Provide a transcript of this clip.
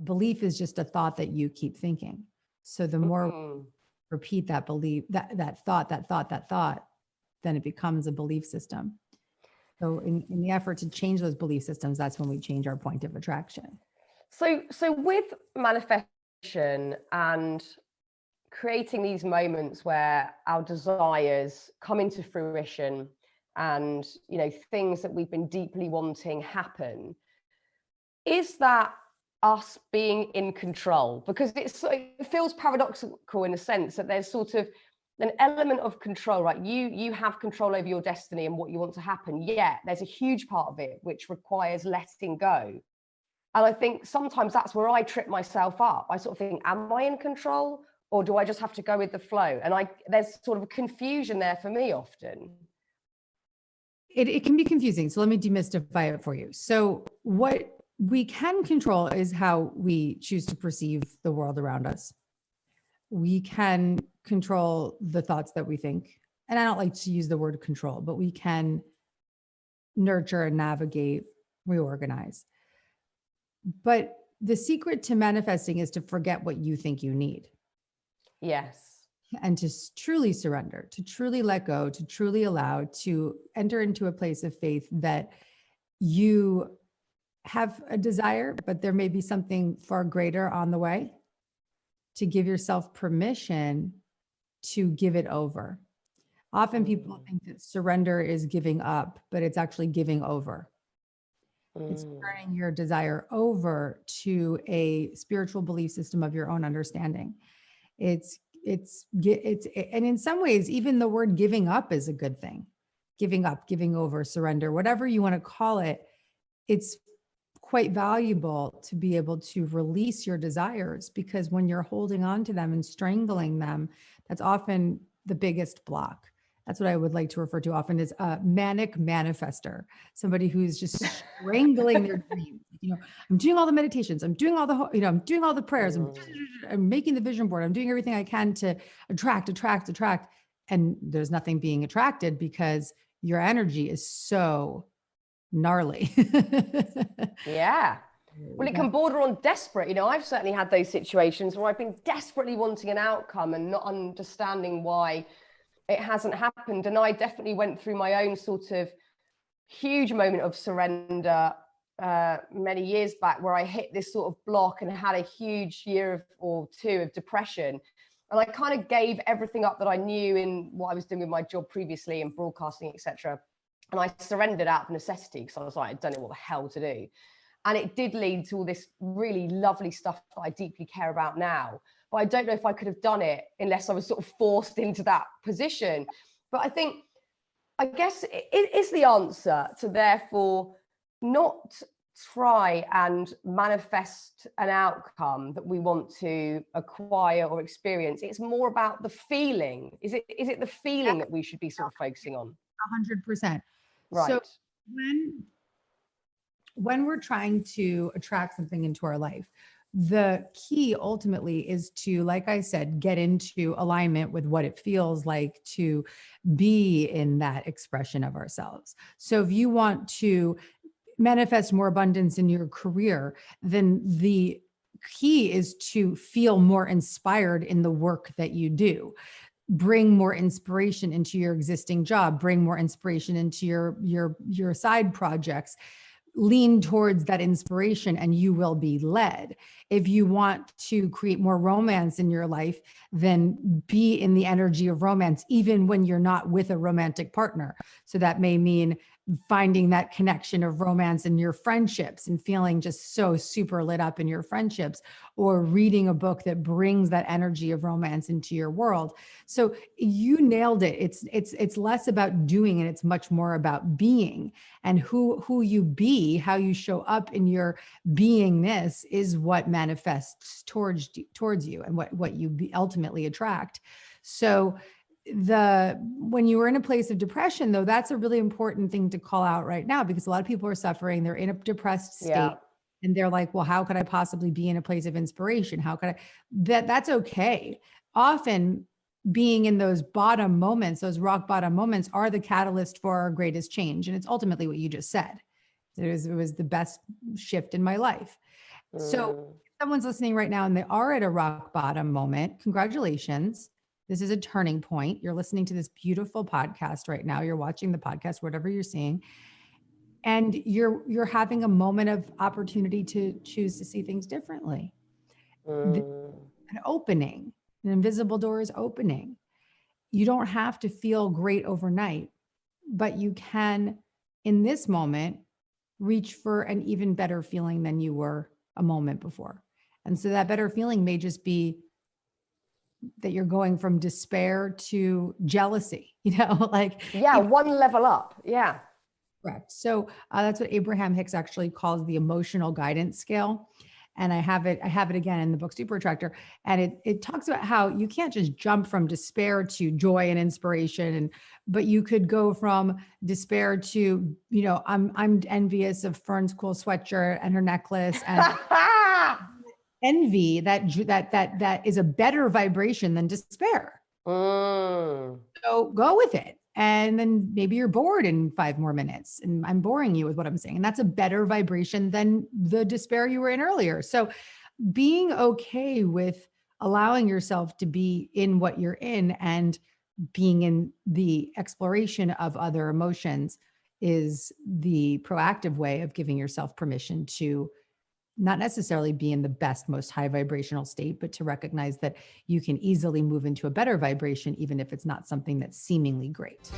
belief is just a thought that you keep thinking. So the more repeat that belief, that thought, then it becomes a belief system. So in the effort to change those belief systems, that's when we change our point of attraction. So with manifestation and creating these moments where our desires come into fruition and, you know, things that we've been deeply wanting happen, is that us being in control? Because it feels paradoxical in a sense that there's sort of an element of control, right? You have control over your destiny and what you want to happen, yet there's a huge part of it which requires letting go. And I think sometimes that's where I trip myself up. I sort of think, am I in control, or do I just have to go with the flow? And there's sort of a confusion there for me often. It can be confusing. So let me demystify it for you. So what we can control is how we choose to perceive the world around us. We can control the thoughts that we think. And I don't like to use the word control, but we can nurture and navigate, reorganize. But the secret to manifesting is to forget what you think you need. Yes. And to truly surrender, to truly let go, to truly allow, to enter into a place of faith that you have a desire, but there may be something far greater on the way, to give yourself permission to give it over. Often people think that surrender is giving up, but it's actually giving over. It's turning your desire over to a spiritual belief system of your own understanding. And in some ways, even the word giving up is a good thing. Giving up, giving over, surrender, whatever you want to call it, it's quite valuable to be able to release your desires, because when you're holding on to them and strangling them, that's often the biggest block. That's what I would like to refer to often as a manic manifester, somebody who's just strangling their dreams. You know, I'm doing all the meditations, I'm doing all the, I'm doing all the prayers, I'm making the vision board, I'm doing everything I can to attract, and there's nothing being attracted because your energy is so gnarly. Yeah. Well, it can border on desperate. You know, I've certainly had those situations where I've been desperately wanting an outcome and not understanding why it hasn't happened. And I definitely went through my own sort of huge moment of surrender many years back, where I hit this sort of block and had a huge year or two of depression. And I kind of gave everything up that I knew in what I was doing with my job previously in broadcasting, etc. And I surrendered out of necessity, because I was like, I don't know what the hell to do. And it did lead to all this really lovely stuff that I deeply care about now. But I don't know if I could have done it unless I was sort of forced into that position. But I guess it is the answer to therefore not try and manifest an outcome that we want to acquire or experience. It's more about the feeling. Is it the feeling that we should be sort of focusing on? 100%. Right. So when we're trying to attract something into our life, the key ultimately is to, like I said, get into alignment with what it feels like to be in that expression of ourselves. So if you want to manifest more abundance in your career, then the key is to feel more inspired in the work that you do. Bring more inspiration into your existing job, bring more inspiration into your side projects. Lean towards that inspiration and you will be led. If you want to create more romance in your life, then be in the energy of romance, even when you're not with a romantic partner. So that may mean finding that connection of romance in your friendships and feeling just so super lit up in your friendships, or reading a book that brings that energy of romance into your world. So you nailed it. It's less about doing it. It's much more about being, and who you be, how you show up in your beingness is what manifests towards you and what you ultimately attract. So when you were in a place of depression, though, that's a really important thing to call out right now, because a lot of people are suffering. They're in a depressed state, and they're like, well, how could I possibly be in a place of inspiration? How could I? That's okay. Often being in those bottom moments, those rock bottom moments, are the catalyst for our greatest change. And it's ultimately what you just said. It was the best shift in my life. So someone's listening right now and they are at a rock bottom moment, congratulations. This is a turning point. You're listening to this beautiful podcast right now. You're watching the podcast, whatever you're seeing, and you're having a moment of opportunity to choose to see things differently. An opening, an invisible door is opening. You don't have to feel great overnight, but you can, in this moment, reach for an even better feeling than you were a moment before. And so that better feeling may just be that you're going from despair to jealousy, like. Yeah, one level up. Yeah. Correct. So that's what Abraham Hicks actually calls the emotional guidance scale. And I have it again in the book Super Attractor. And it talks about how you can't just jump from despair to joy and inspiration. But you could go from despair to, I'm envious of Fearne's cool sweatshirt and her necklace, and envy that is a better vibration than despair. So go with it. And then maybe you're bored in 5 more minutes and I'm boring you with what I'm saying. And that's a better vibration than the despair you were in earlier. So being okay with allowing yourself to be in what you're in and being in the exploration of other emotions is the proactive way of giving yourself permission to not necessarily be in the best, most high vibrational state, but to recognize that you can easily move into a better vibration, even if it's not something that's seemingly great.